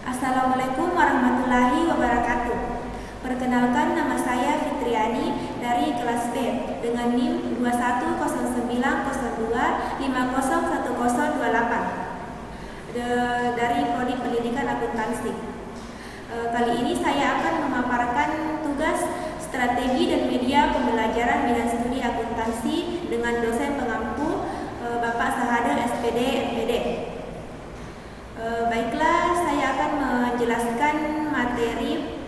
Assalamualaikum warahmatullahi wabarakatuh. Perkenalkan, nama saya Fitriani dari kelas B dengan NIM 210902501028 dari Prodi Pendidikan Akuntansi. Kali ini saya akan memaparkan tugas strategi dan media pembelajaran bidang studi akuntansi dengan dosen pengampu Bapak Sahada SPD MPD. Baiklah, saya akan menjelaskan materi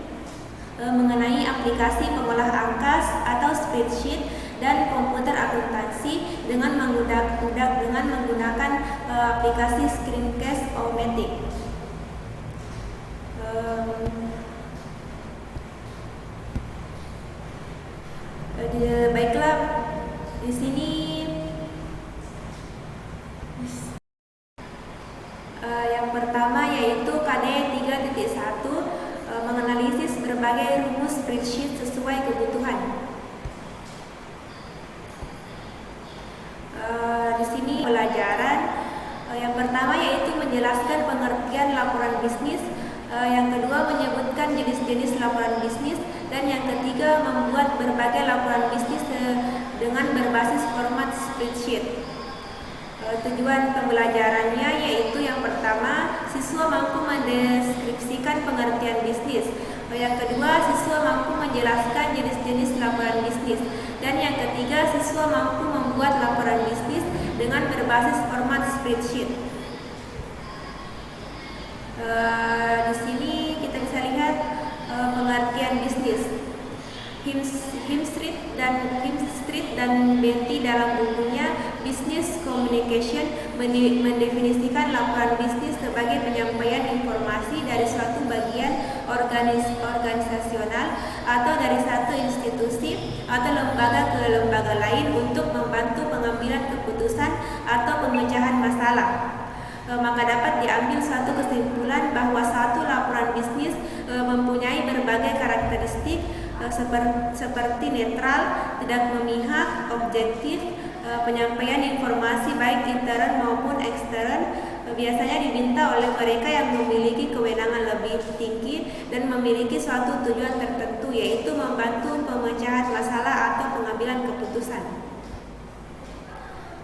mengenai aplikasi pengolah angka atau spreadsheet dan komputer akuntansi dengan menggunakan aplikasi Screencast-O-Matic. Baiklah, di sini yang pertama yaitu KD 3.1 menganalisis berbagai rumus spreadsheet sesuai kebutuhan. Di sini pelajaran yang pertama yaitu menjelaskan pengertian laporan bisnis, yang kedua menyebutkan jenis-jenis laporan bisnis, dan yang ketiga membuat berbagai laporan bisnis dengan berbasis format spreadsheet. Tujuan pembelajarannya yaitu yang pertama, siswa mampu mendeskripsikan pengertian bisnis. Yang kedua, siswa mampu menjelaskan jenis-jenis laporan bisnis. Dan yang ketiga, siswa mampu membuat laporan bisnis dengan berbasis format spreadsheet. Di sini kita bisa lihat pengertian bisnis. Himstreet dan Betty dalam bukunya Business Communication mendefinisikan laporan bisnis sebagai penyampaian informasi dari suatu bagian organisasional atau dari satu institusi atau lembaga ke lembaga lain untuk membantu pengambilan keputusan atau pemecahan masalah. Maka dapat diambil suatu kesimpulan bahwa satu laporan bisnis mempunyai berbagai karakteristik seperti netral, tidak memihak, objektif, penyampaian informasi baik intern maupun ekstern, biasanya diminta oleh mereka yang memiliki kewenangan lebih tinggi dan memiliki suatu tujuan tertentu, yaitu membantu pemecahan masalah atau pengambilan keputusan.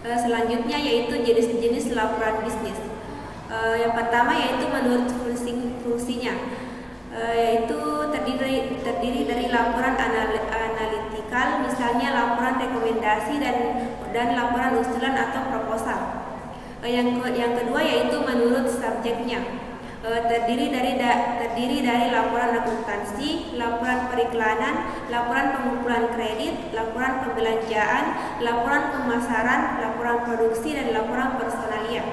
Selanjutnya yaitu jenis-jenis laporan bisnis. Yang pertama yaitu menurut fungsinya, yaitu terdiri dari laporan analitikal, misalnya laporan rekomendasi dan laporan usulan atau proposal. Yang kedua yaitu menurut subjeknya, terdiri dari laporan akuntansi, laporan periklanan, laporan pengumpulan kredit, laporan pembelanjaan, laporan pemasaran, laporan produksi, dan laporan personalia.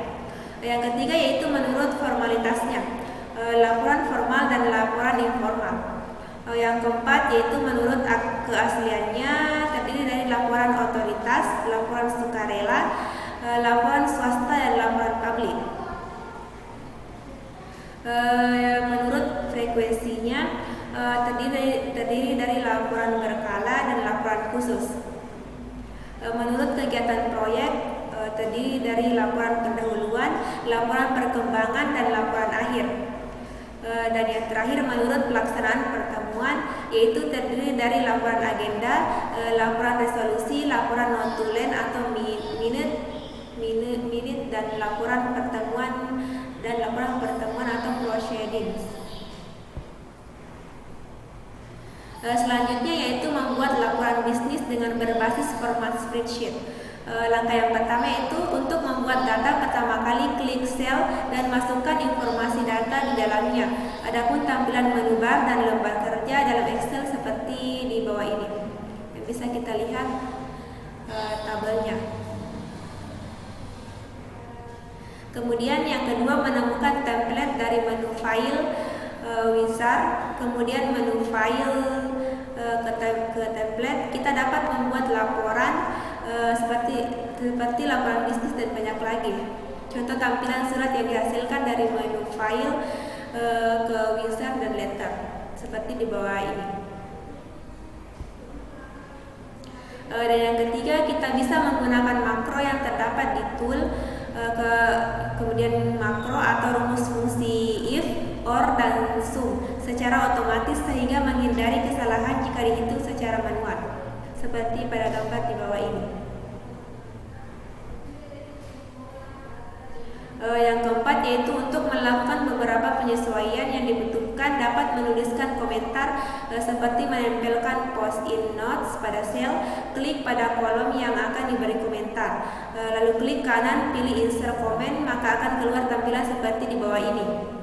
Yang ketiga yaitu menurut formalitasnya, laporan formal dan laporan informal. Yang keempat yaitu menurut keasliannya, terdiri dari laporan otoritas, laporan sukarela, laporan swasta, dan laporan publik. Menurut frekuensinya, terdiri dari laporan berkala dan laporan khusus. Menurut kegiatan proyek, terdiri dari laporan pendahuluan, laporan perkembangan, dan laporan akhir. Dan yang terakhir menurut pelaksanaan pertemuan, yaitu terdiri dari laporan agenda, laporan resolusi, laporan notulen atau minute, dan laporan pertemuan atau proceedings. Selanjutnya yaitu membuat laporan bisnis dengan berbasis format spreadsheet. Langkah yang pertama yaitu untuk membuat data, pertama kali klik sel dan masukkan informasi data di dalamnya. Adapun tampilan menu bar dan lembar kerja dalam Excel seperti di bawah ini. Bisa kita lihat tabelnya. Kemudian yang kedua, menemukan template dari menu file wizard, kemudian menu file ke template. Kita dapat membuat laporan seperti laporan bisnis dan banyak lagi. Contoh tampilan surat yang dihasilkan dari menu file ke wizard dan letter seperti di bawah ini. Dan yang ketiga, kita bisa menggunakan makro yang terdapat di tool, kemudian makro atau rumus fungsi if, or, langsung secara otomatis sehingga menghindari kesalahan jika dihitung secara manual, seperti pada gambar di bawah ini. Yang keempat yaitu untuk melakukan beberapa penyesuaian yang dibutuhkan, dapat menuliskan komentar seperti menempelkan post-it notes pada sel, klik pada kolom yang akan diberi komentar, lalu klik kanan pilih insert comment, maka akan keluar tampilan seperti di bawah ini.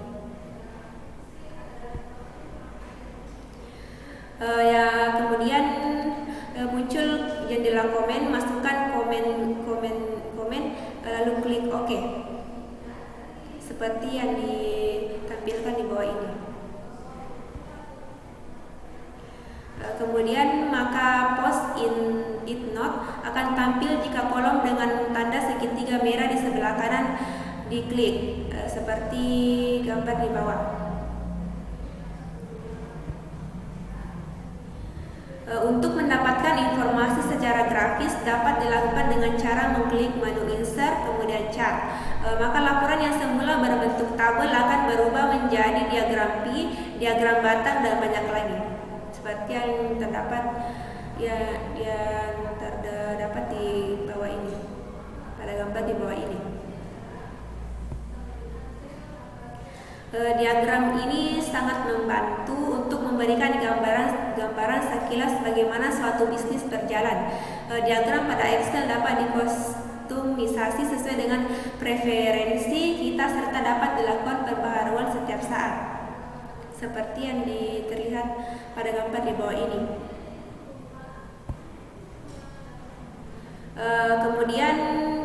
Kemudian muncul jendela komen, masukkan komen, lalu klik OK. Seperti yang ditampilkan di bawah ini. Kemudian maka post-it note akan tampil jika kolom dengan tanda segitiga merah di sebelah kanan diklik, seperti gambar di bawah. Untuk mendapatkan informasi secara grafis dapat dilakukan dengan cara mengklik menu insert kemudian chart. Maka laporan yang semula berbentuk tabel akan berubah menjadi diagram P, diagram batang dan banyak lagi. Seperti yang terdapat terdapat di bawah ini, pada gambar di bawah ini. Diagram ini sangat membantu untuk memberikan gambaran sekilas bagaimana suatu bisnis berjalan. Diagram pada Excel dapat dikustomisasi sesuai dengan preferensi kita serta dapat dilakukan perbaharuan setiap saat, seperti yang terlihat pada gambar di bawah ini. Kemudian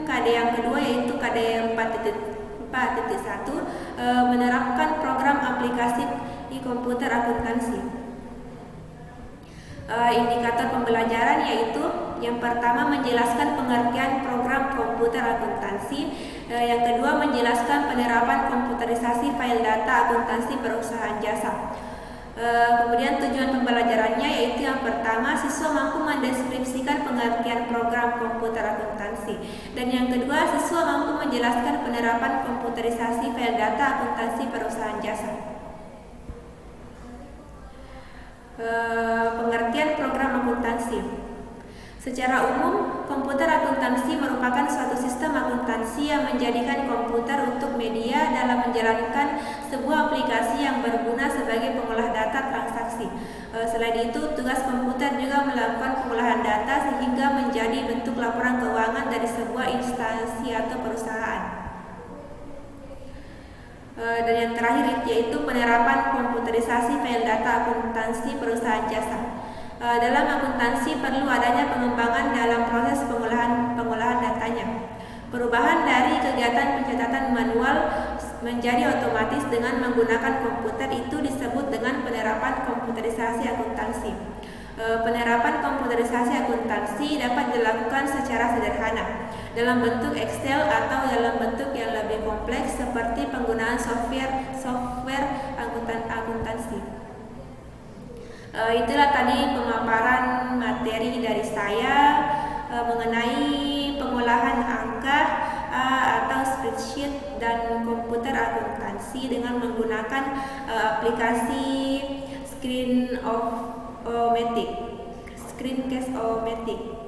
KD yang kedua yaitu KD 4.1, menerapkan program aplikasi di komputer akuntansi. Indikator pembelajaran yaitu yang pertama menjelaskan pengertian program komputer akuntansi, yang kedua menjelaskan penerapan komputerisasi file data akuntansi perusahaan jasa. Kemudian tujuan pembelajarannya yaitu yang pertama siswa mampu mendeskripsikan pengertian program komputer akuntansi, dan yang kedua siswa mampu menjelaskan penerapan komputerisasi file data akuntansi perusahaan jasa. Pengertian program akuntansi. Secara umum, komputer akuntansi merupakan suatu sistem akuntansi yang menjadikan komputer untuk media dalam menjalankan sebuah aplikasi yang berguna sebagai pengolah data transaksi. Selain itu, tugas komputer juga melakukan pengolahan data sehingga menjadi bentuk laporan keuangan dari sebuah instansi atau perusahaan. Dan yang terakhir yaitu penerapan komputerisasi file data akuntansi perusahaan jasa. Dalam akuntansi perlu adanya pengembangan dalam proses pengolahan datanya. Perubahan dari kegiatan pencatatan manual menjadi otomatis dengan menggunakan komputer itu disebut dengan penerapan komputerisasi akuntansi. Penerapan komputerisasi akuntansi dapat dilakukan secara sederhana dalam bentuk Excel atau dalam bentuk yang lebih kompleks seperti penggunaan software akuntansi. Itulah tadi pemaparan materi dari saya mengenai pengolahan angka atau spreadsheet dan komputer akuntansi dengan menggunakan aplikasi Screencast-O-Matic.